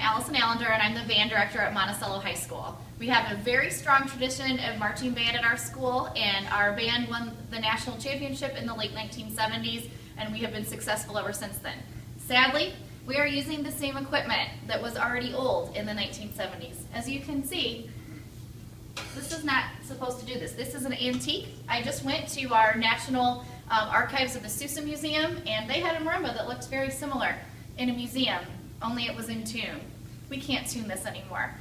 Allison Allender, and I'm the band director at Monticello High School. We have a very strong tradition of marching band at our school, and our band won the national championship in the late 1970s, and we have been successful ever since then. Sadly, we are using the same equipment that was already old in the 1970s. As you can see, this is not supposed to do this. This is an antique. I just went to our National Archives of the Sousa Museum, and they had a marimba that looked very similar in a museum, only it was in tune. We can't tune this anymore.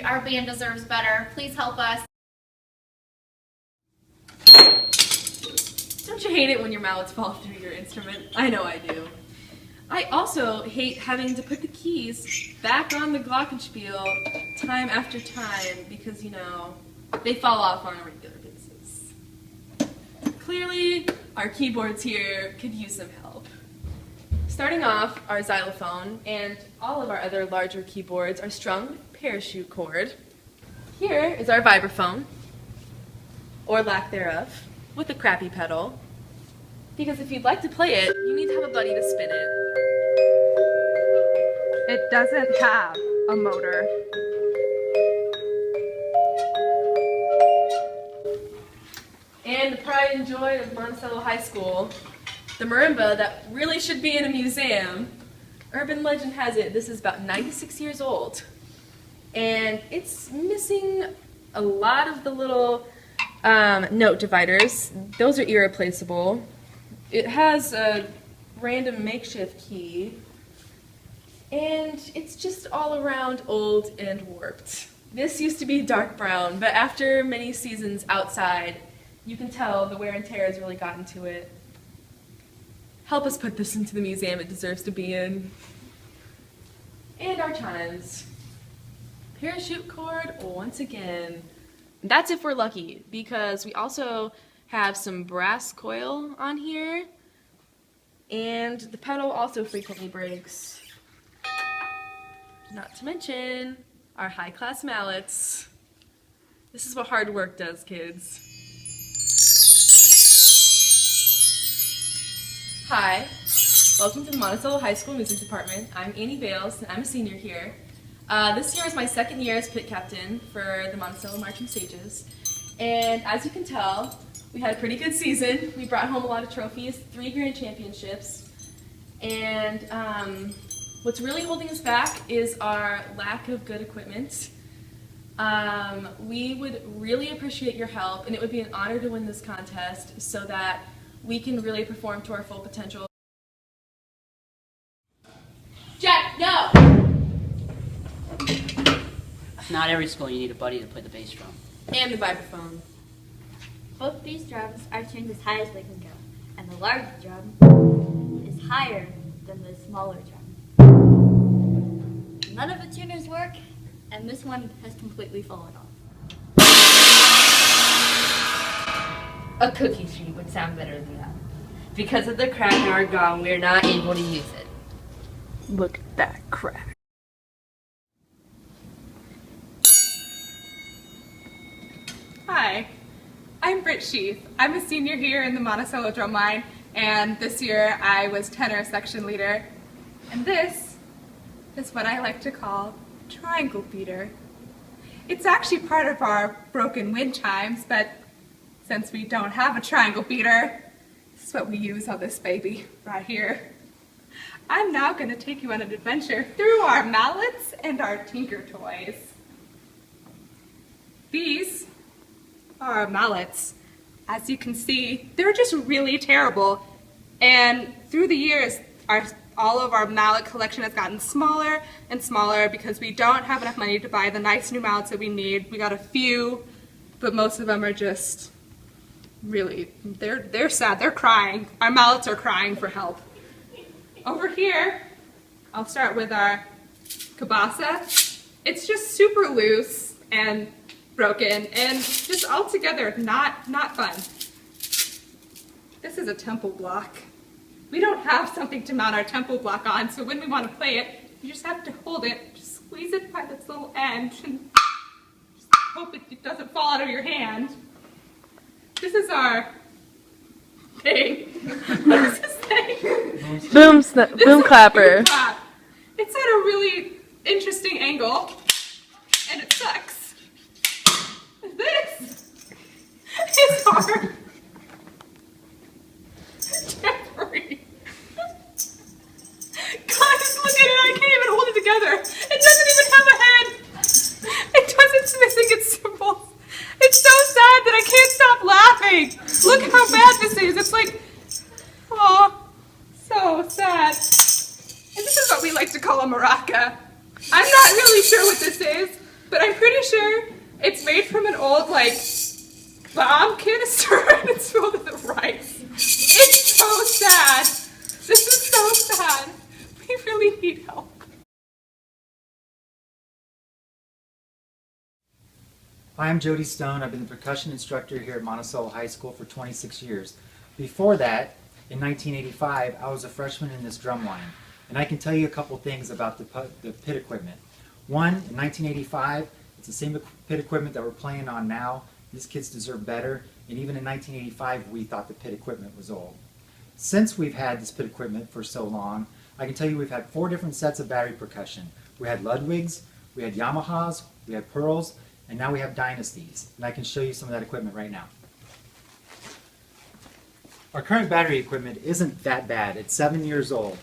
Our band deserves better. Please help us. Don't you hate it when your mallets fall through your instrument? I know I do. I also hate having to put the keys back on the glockenspiel time after time because, you know, they fall off on a regular basis. Clearly, our keyboards here could use some help. Starting off, our xylophone and all of our other larger keyboards are strung with parachute cord. Here is our vibraphone, or lack thereof, with a crappy pedal. Because if you'd like to play it, you need to have a buddy to spin it. It doesn't have a motor. And the pride and joy of Monticello High School, the marimba that really should be in a museum. Urban legend has it this is about 96 years old. And it's missing a lot of the little note dividers. Those are irreplaceable. It has a random makeshift key. And it's just all around old and warped. This used to be dark brown, but after many seasons outside, you can tell the wear and tear has really gotten to it. Help us put this into the museum it deserves to be in. And our chimes. Parachute cord once again. That's if we're lucky, because we also have some brass coil on here, and the pedal also frequently breaks. Not to mention our high-class mallets. This is what hard work does, kids. Hi, welcome to the Monticello High School Music Department. I'm Annie Bales, and I'm a senior here. This year is my second year as pit captain for the Monticello Marching Sages. And as you can tell, we had a pretty good season. We brought home a lot of trophies, 3 grand championships. And what's really holding us back is our lack of good equipment. We would really appreciate your help, and it would be an honor to win this contest so that we can really perform to our full potential. Jack, no! Not every school you need a buddy to play the bass drum. And the vibraphone. Both these drums are tuned as high as they can go, and the larger drum is higher than the smaller drum. None of the tuners work, and this one has completely fallen off. A cookie sheet would sound better than that. Because of the crack in our gong, we are not able to use it. Look at that crack. Hi, I'm Britt Sheath. I'm a senior here in the Monticello Drumline, and this year I was tenor section leader. And this is what I like to call triangle beater. It's actually part of our broken wind chimes, but since we don't have a triangle beater, this is what we use on this baby right here. I'm now going to take you on an adventure through our mallets and our tinker toys. These are our mallets. As you can see, they're just really terrible. And through the years, all of our mallet collection has gotten smaller and smaller because we don't have enough money to buy the nice new mallets that we need. We got a few, but most of them are just really, they're sad, they're crying. Our mallets are crying for help. Over here, I'll start with our cabasa. It's just super loose and broken and just altogether not fun. This is a tempo block. We don't have something to mount our tempo block on, so when we want to play it, you just have to hold it, just squeeze it by this little end, and just hope it doesn't fall out of your hand. This is our thing. What is this thing? Boom clapper. Boom clap. It's at a really interesting angle, and it sucks. This is our tambourine. Guys, look at it, I can't even hold it together. It doesn't even have a head. It's missing its symbols. It's so sad that I can't stop laughing. Look how bad this is. It's like, oh, so sad. And this is what we like to call a maraca. I'm not really sure what this is, but I'm pretty sure it's made from an old, like, bomb canister and it's filled with rice. It's so sad. This is so sad. We really need help. Hi, I'm Jody Stone. I've been the percussion instructor here at Monticello High School for 26 years. Before that, in 1985, I was a freshman in this drumline. And I can tell you a couple things about the pit equipment. One, in 1985, it's the same pit equipment that we're playing on now. These kids deserve better. And even in 1985, we thought the pit equipment was old. Since we've had this pit equipment for so long, I can tell you we've had 4 different sets of battery percussion. We had Ludwigs, we had Yamahas, we had Pearls, and now we have Dynasties. And I can show you some of that equipment right now. Our current battery equipment isn't that bad. It's 7 years old.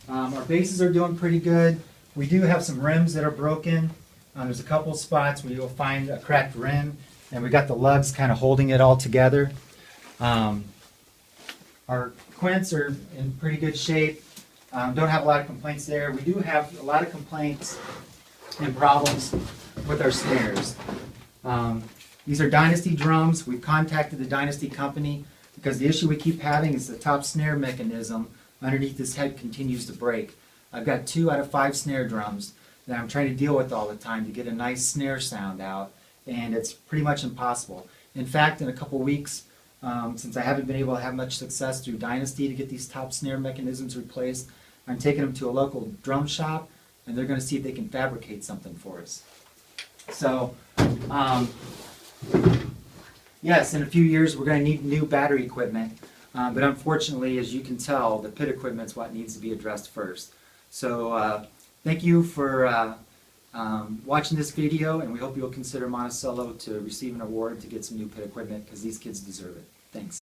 Our basses are doing pretty good. We do have some rims that are broken. There's a couple spots where you'll find a cracked rim, and we got the lugs kind of holding it all together. Our quints are in pretty good shape. Don't have a lot of complaints there. We do have a lot of complaints and problems with our snares. These are Dynasty drums. We've contacted the Dynasty company because the issue we keep having is the top snare mechanism underneath this head continues to break. I've got 2 out of 5 snare drums that I'm trying to deal with all the time to get a nice snare sound out, and it's pretty much impossible. In fact, in a couple weeks, since I haven't been able to have much success through Dynasty to get these top snare mechanisms replaced, I'm taking them to a local drum shop, and they're going to see if they can fabricate something for us. So, yes, in a few years we're going to need new battery equipment, but unfortunately, as you can tell, the pit equipment is what needs to be addressed first. So, thank you for watching this video, and we hope you'll consider Monticello to receive an award to get some new pit equipment because these kids deserve it. Thanks.